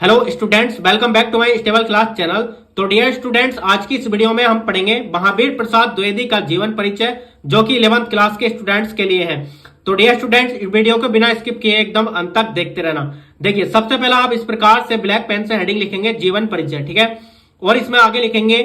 Hello students, welcome back to my stable class channel. तो dear students, आज की इस वीडियो में हम पढ़ेंगे महावीर प्रसाद द्विवेदी का जीवन परिचय, जो कि 11th क्लास के स्टूडेंट्स के लिए है। तो डियर स्टूडेंट्स, इस वीडियो को बिना स्किप किए एकदम अंत तक देखते रहना। देखिए, सबसे पहला आप इस प्रकार से ब्लैक पेन से हेडिंग लिखेंगे जीवन परिचय, ठीक है। और इसमें आगे लिखेंगे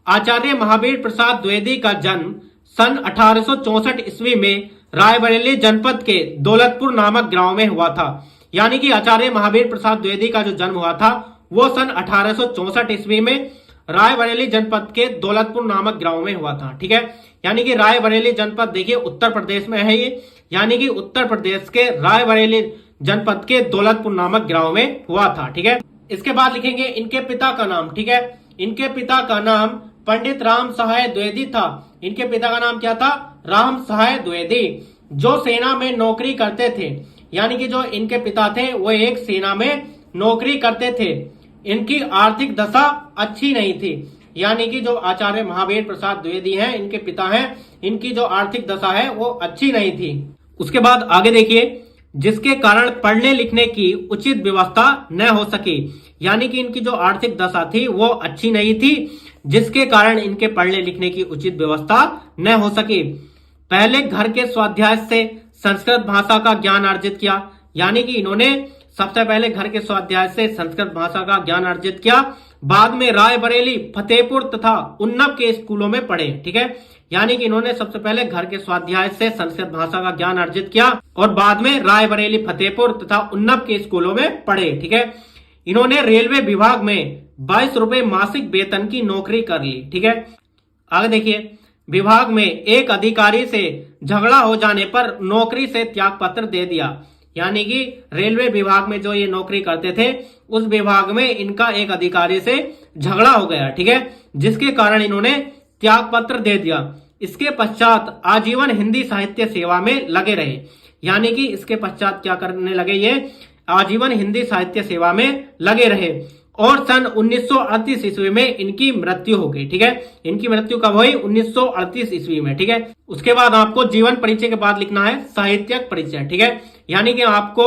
आचार्य महावीर प्रसाद द्विवेदी का जन्म सन 1864 ईस्वी में रायबरेली जनपद के दौलतपुर नामक गांव में हुआ था। यानी कि आचार्य महावीर प्रसाद द्विवेदी का जो जन्म हुआ था वो सन 1864 ईस्वी में रायबरेली जनपद के दौलतपुर नामक गांव में हुआ था, ठीक है। यानी कि रायबरेली जनपद देखिए उत्तर प्रदेश में है ये, यानी कि उत्तर प्रदेश के रायबरेली जनपद के दौलतपुर नामक गांव में हुआ था, ठीक है। इसके बाद लिखेंगे इनके पिता का नाम, ठीक है। इनके पिता का नाम पंडित राम सहाय द्विवेदी था। इनके पिता का नाम क्या था? राम सहाय द्विवेदी, जो सेना में नौकरी करते थे। यानी कि जो इनके पिता थे वो एक सेना में नौकरी करते थे। इनकी आर्थिक दशा अच्छी नहीं थी। यानी कि जो आचार्य महावीर प्रसाद द्विवेदी हैं, इनके पिता हैं, इनकी जो आर्थिक दशा है वो अच्छी नहीं थी। उसके बाद आगे देखिए, जिसके कारण पढ़ने लिखने की उचित व्यवस्था न हो सकी। यानी कि इनकी जो आर्थिक दशा थी वो अच्छी नहीं थी, जिसके कारण इनके पढ़ने लिखने की उचित व्यवस्था न हो सकी। पहले घर के स्वाध्याय से संस्कृत भाषा का ज्ञान अर्जित किया। यानी कि इन्होंने सबसे पहले घर के स्वाध्याय से संस्कृत भाषा का ज्ञान अर्जित किया। बाद में रायबरेली, फतेहपुर तथा उन्नत के स्कूलों में पढ़े, ठीक है। यानी कि इन्होंने सबसे पहले घर के स्वाध्याय से संस्कृत भाषा का ज्ञान अर्जित किया और बाद में रायबरेली, फतेहपुर तथा उन्नत के स्कूलों में पढ़े, ठीक है। इन्होंने रेलवे विभाग में 22 रुपए मासिक वेतन की नौकरी कर ली, ठीक है। आगे देखिए, विभाग में एक अधिकारी से झगड़ा हो जाने पर नौकरी से त्याग पत्र दे दिया। यानी कि रेलवे विभाग में जो ये नौकरी करते थे, उस विभाग में इनका एक अधिकारी से झगड़ा हो गया, ठीक है, जिसके कारण इन्होंने त्याग पत्र दे दिया। इसके पश्चात आजीवन हिंदी साहित्य सेवा में लगे रहे। यानी कि इसके पश्चात क्या करने लगे? ये आजीवन हिंदी साहित्य सेवा में लगे रहे और सन 1938 ईस्वी में इनकी मृत्यु हो गई, ठीक है। इनकी मृत्यु कब हुई? 1938 ईस्वी में, ठीक है। उसके बाद आपको जीवन परिचय के बाद लिखना है साहित्यिक परिचय, ठीक है। यानी कि आपको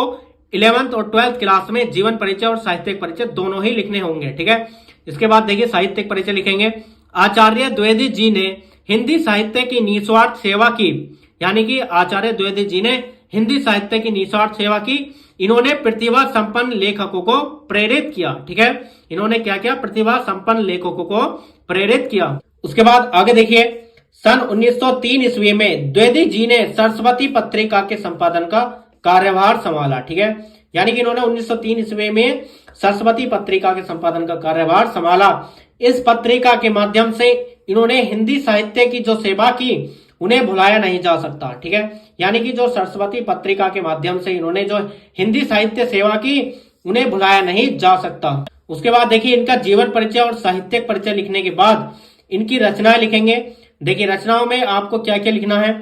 11th और 12th क्लास में जीवन परिचय और साहित्यिक परिचय दोनों ही लिखने होंगे, ठीक है। इसके बाद देखिए, साहित्यिक परिचय लिखेंगे आचार्य द्विवेदी जी ने हिंदी साहित्य की निस्वार्थ सेवा की। यानी कि आचार्य द्विवेदी जी ने हिंदी साहित्य की निस्वार्थ सेवा की। इन्होंने प्रतिभा संपन्न लेखकों को प्रेरित किया, ठीक है। इन्होंने क्या किया? प्रतिभा संपन्न लेखकों को प्रेरित किया। उसके बाद आगे देखिए, सन 1903 ईस्वी में द्विवेदी जी ने सरस्वती पत्रिका के संपादन का कार्यभार संभाला, ठीक है। यानी कि इन्होंने 1903 ईस्वी में सरस्वती पत्रिका के संपादन का कार्यभार संभाला। इस पत्रिका के माध्यम से इन्होंने हिंदी साहित्य की जो सेवा की उन्हें भुलाया नहीं जा सकता, ठीक है। यानी कि जो सरस्वती पत्रिका के माध्यम से इन्होंने जो हिंदी साहित्य सेवा की उन्हें भुलाया नहीं जा सकता। उसके बाद देखिए, इनका जीवन परिचय और साहित्यिक परिचय लिखने के बाद इनकी रचनाएं लिखेंगे। देखिए, रचनाओं में आपको क्या क्या लिखना है?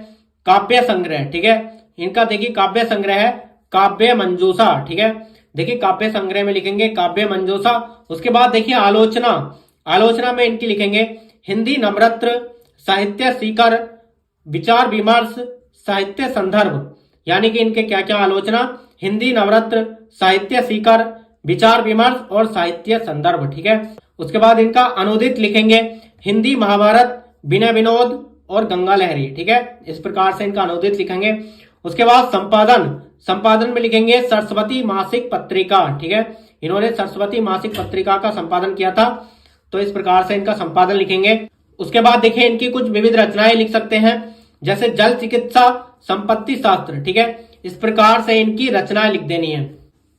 काव्य संग्रह, ठीक है। इनका देखिए काव्य संग्रह है काव्य मंजूषा, ठीक है। देखिए, काव्य संग्रह में लिखेंगे काव्य मंजूषा। उसके बाद देखिए आलोचना, आलोचना में इनकी लिखेंगे हिंदी नवरत्न, साहित्य सीकर, विचार विमर्श, साहित्य संदर्भ। यानी कि इनके क्या क्या आलोचना? हिंदी नवरत्न, साहित्य सीकर, विचार विमर्श और साहित्य संदर्भ, ठीक है। उसके बाद इनका अनुदित लिखेंगे हिंदी महाभारत, विनय विनोद और गंगा लहरी, ठीक है। इस प्रकार से इनका अनुदित लिखेंगे। उसके बाद संपादन, संपादन में लिखेंगे सरस्वती मासिक पत्रिका, ठीक है। इन्होंने सरस्वती मासिक पत्रिका का संपादन किया था, तो इस प्रकार से इनका संपादन लिखेंगे। उसके बाद देखिए, इनकी कुछ विविध रचनाएं लिख सकते हैं, जैसे जल चिकित्सा, संपत्ति शास्त्र, ठीक है। इस प्रकार से इनकी रचनाएं लिख देनी है।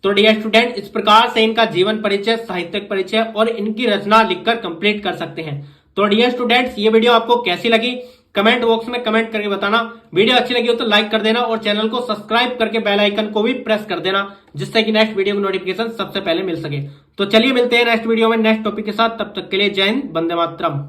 तो डियर स्टूडेंट, इस प्रकार से इनका जीवन परिचय, साहित्यिक परिचय और इनकी रचना लिखकर कंप्लीट कर सकते हैं। तो डियर स्टूडेंट्स, ये वीडियो आपको कैसी लगी कमेंट बॉक्स में कमेंट करके बताना। वीडियो अच्छी लगी हो तो लाइक कर देना और चैनल को सब्सक्राइब करके बेल आइकन को भी प्रेस कर देना, जिससे कि नेक्स्ट वीडियो की नोटिफिकेशन सबसे पहले मिल सके। तो चलिए मिलते हैं नेक्स्ट वीडियो में नेक्स्ट टॉपिक के साथ। तब तक के लिए जय हिंद, वंदे मातरम।